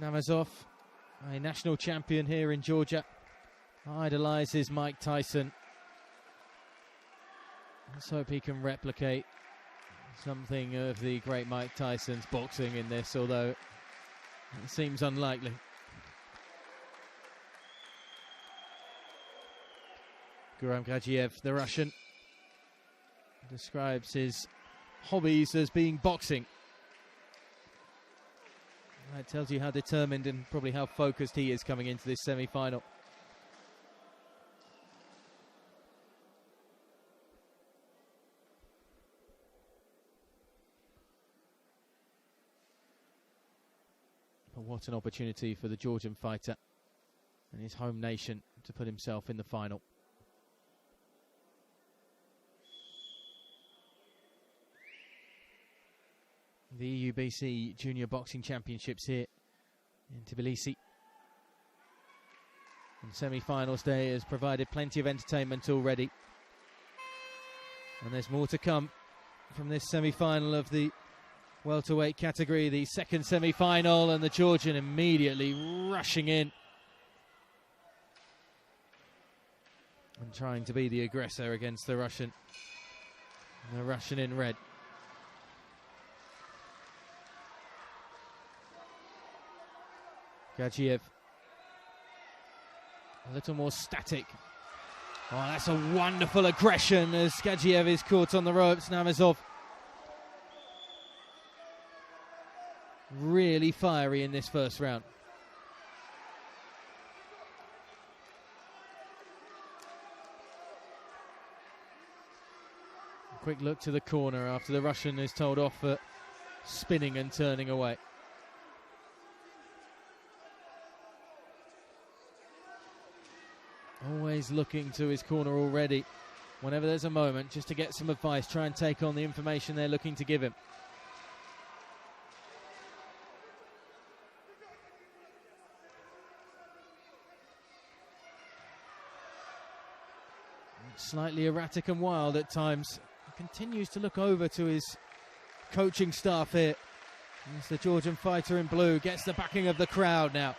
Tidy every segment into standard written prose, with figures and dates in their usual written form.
Namazov, a national champion here in Georgia, idolizes Mike Tyson. Let's hope he can replicate something of the great Mike Tyson's boxing in this, although it seems unlikely. GURAM GAGIEV, the Russian, describes his hobbies as being boxing. That tells you how determined and probably how focused he is coming into this semi-final. But what an opportunity for the Georgian fighter and his home nation to put himself in the final. The EUBC Junior Boxing Championships here in Tbilisi. And semi-finals day has provided plenty of entertainment already. And there's more to come from this semi-final of the welterweight category, the second semi-final, and the Georgian immediately rushing in and trying to be the aggressor against the Russian. The Russian in red. GAGIEV, a little more static. Oh, that's a wonderful aggression as GAGIEV is caught on the ropes. Namazov really fiery in this first round. A quick look to the corner after the Russian is told off for spinning and turning away. Always looking to his corner already whenever there's a moment just to get some advice, try and take on the information they're looking to give him. Slightly erratic and wild at times. He continues to look over to his coaching staff here. As the Georgian fighter in blue gets the backing of the crowd now.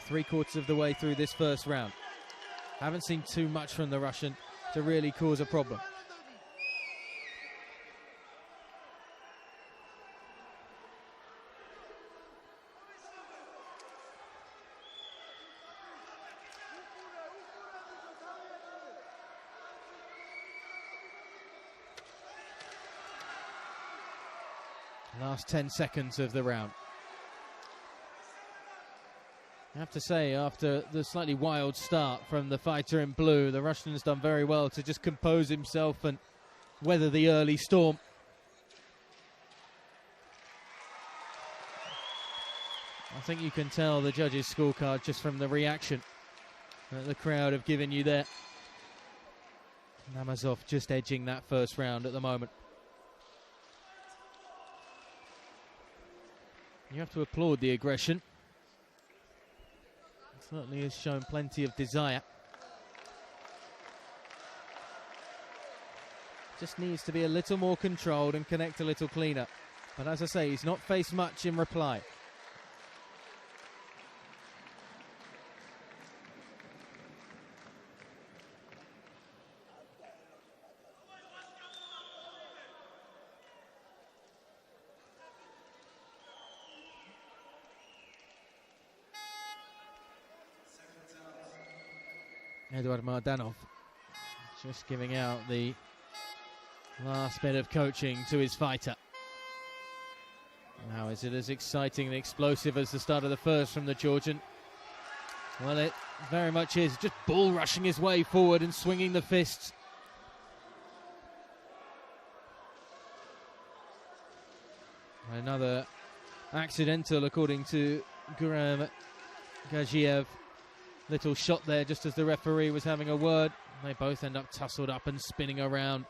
3/4 of the way through this first round. Haven't seen too much from the Russian to really cause a problem. Last 10 seconds of the round. I have to say, after the slightly wild start from the fighter in blue, the Russian has done very well to just compose himself and weather the early storm. I think you can tell the judges' scorecard just from the reaction that the crowd have given you there. Namazov just edging that first round at the moment. You have to applaud the aggression. Certainly has shown plenty of desire. Just needs to be a little more controlled and connect a little cleaner. But as I say, he's not faced much in reply. Eduard Mardanov just giving out the last bit of coaching to his fighter. Now, is it as exciting and explosive as the start of the first from the Georgian? Well, it very much is. Just bull rushing his way forward and swinging the fists. Another accidental, according to GURAM GAGIEV. Little shot there just as the referee was having a word. They both end up tussled up and spinning around.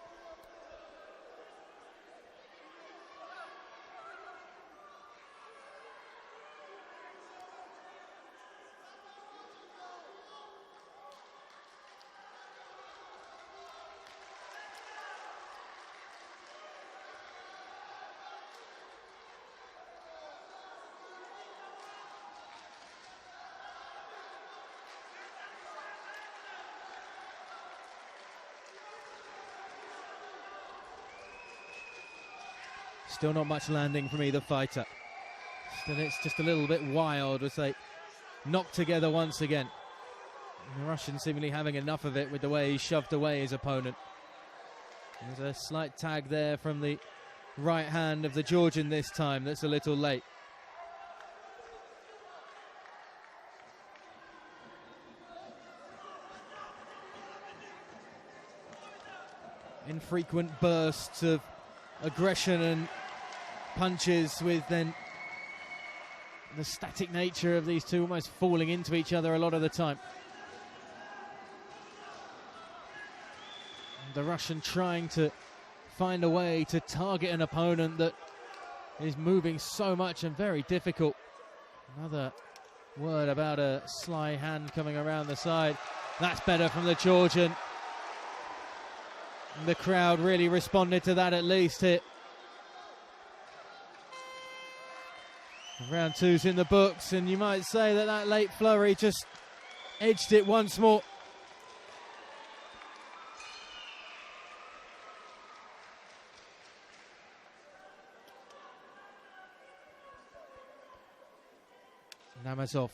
Still not much landing from either fighter. Still, it's just a little bit wild as they knock together once again. And the Russian seemingly having enough of it with the way he shoved away his opponent. There's a slight tag there from the right hand of the Georgian this time. That's a little late. Infrequent bursts of aggression and punches, with then the static nature of these two almost falling into each other a lot of the time. The Russian trying to find a way to target an opponent that is moving so much and very difficult. Another word about a sly hand coming around the side. That's better from the Georgian. The crowd really responded to that, at least here. Round two's in the books, and you might say that that late flurry just edged it once more. Namazov,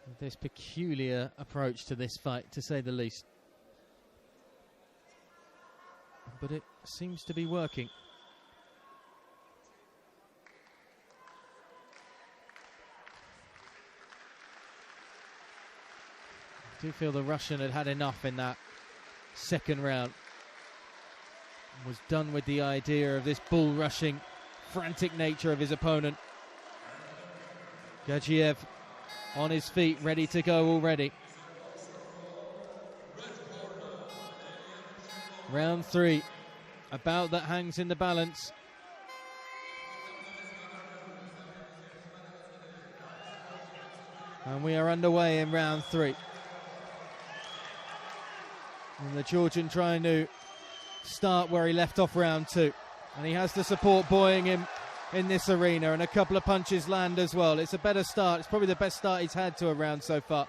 with this peculiar approach to this fight, to say the least. But it seems to be working. I do feel the Russian had had enough in that second round. Was done with the idea of this bull rushing, frantic nature of his opponent. GAGIEV on his feet, ready to go already. Round three, a bout that hangs in the balance. And we are underway in round three. And the Georgian trying to start where he left off round two. And he has the support buoying him in this arena, and a couple of punches land as well. It's a better start. It's probably the best start he's had to a round so far.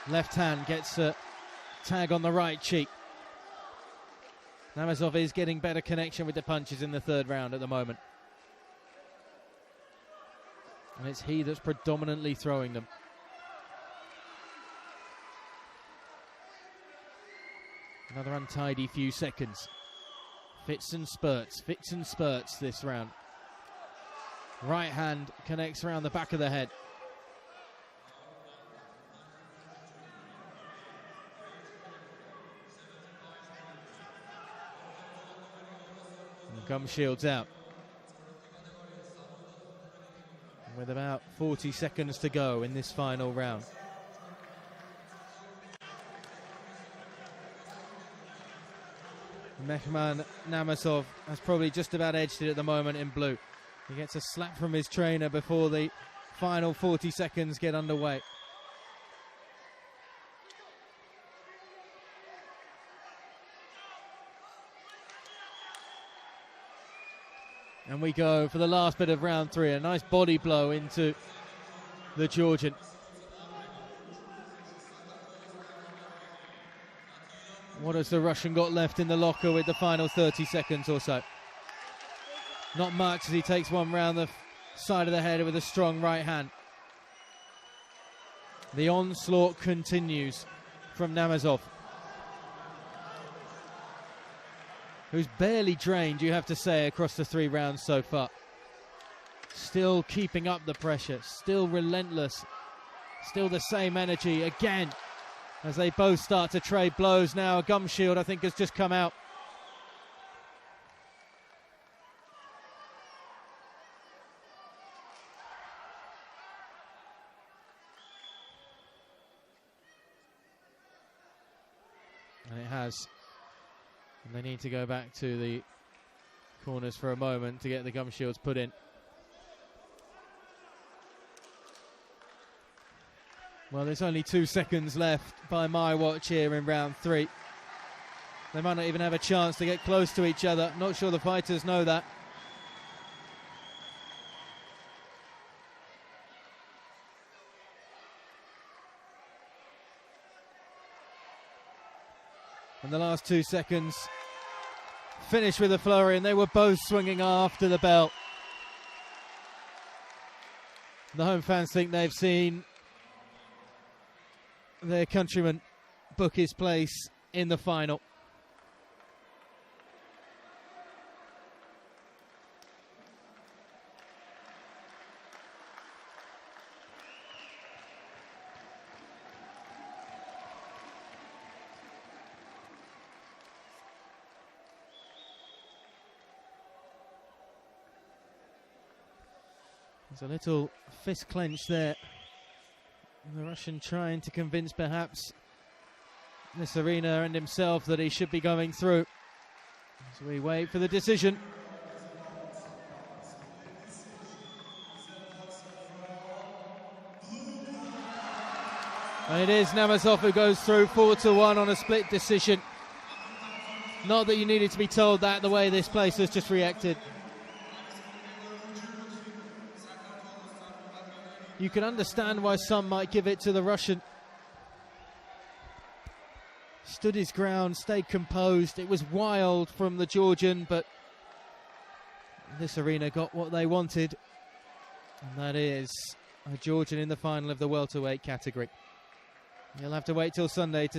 Left hand gets a tag on the right cheek. Namazov is getting better connection with the punches in the third round at the moment. And it's he that's predominantly throwing them. Another untidy few seconds. Fits and spurts this round. Right hand connects around the back of the head. Gum shields out. And with about 40 seconds to go in this final round. MEKHMAN NAMAZOV has probably just about edged it at the moment in blue. He gets a slap from his trainer before the final 40 seconds get underway. And we go for the last bit of round three. A nice body blow into the Georgian. What has the Russian got left in the locker with the final 30 seconds or so? Not much, as he takes one round the side of the head with a strong right hand. The onslaught continues from Namazov, who's barely drained, you have to say, across the three rounds so far. Still keeping up the pressure, still relentless, still the same energy again as they both start to trade blows now. A gum shield, I think, has just come out. And it has. And they need to go back to the corners for a moment to get the gum shields put in. Well, there's only 2 seconds left by my watch here in round 3. They might not even have a chance to get close to each other. Not sure the fighters know that. And the last 2 seconds finish with a flurry, and they were both swinging after the bell. The home fans think they've seen their countryman book his place in the final. There's a little fist clench there. The Russian trying to convince perhaps this arena and himself that he should be going through. As we wait for the decision. And it is Namazov who goes through 4-1 on a split decision. Not that you needed to be told that, the way this place has just reacted. You can understand why some might give it to the Russian. Stood his ground, stayed composed. It was wild from the Georgian, but this arena got what they wanted. And that is a Georgian in the final of the welterweight category. You'll have to wait till Sunday to see.